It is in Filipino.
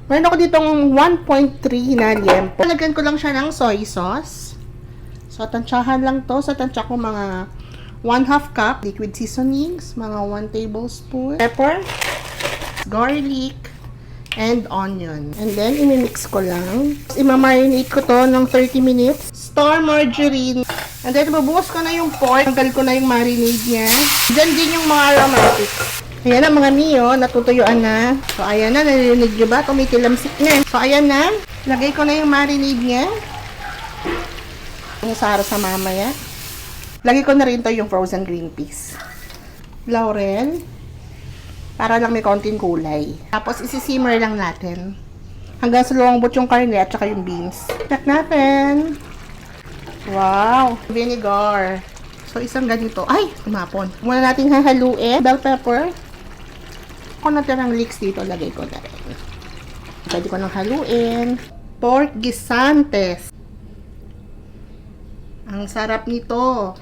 Meron ako ditong 1.3 na liempo. Lagyan ko lang siya ng soy sauce. So, tansyahan lang to. Sa tansya ko mga 1/2 cup liquid seasonings, mga 1 tablespoon pepper, garlic, and onion. And then, imimix ko lang. Imamarinate ko to ng 30 minutes. Star margarine. And then, mabuhos ko na yung pork. Tanggal ko na yung marinade niya. Diyan din yung mga aromatics. Ayan na mga miyo, natutuyuan na. So, ayan na, narinig nyo ba? Tumitilamsik na. So, ayan na. Lagay ko na yung marinade niya. Yung sa mamaya. Lagay ko na rin to yung frozen green peas. Laurel. Para lang may konting kulay. Tapos, isi-simmer lang natin. Hanggang sa lumambot yung karne at saka yung beans. Check natin. Wow! Vinegar. So, isang ganito. Ay! Tumapon. Muna natin hahaluin. Bell pepper. Kung natirang leeks dito, lagay ko na rin. Pwede ko nang haluin. Pork guisantes. Ang sarap nito.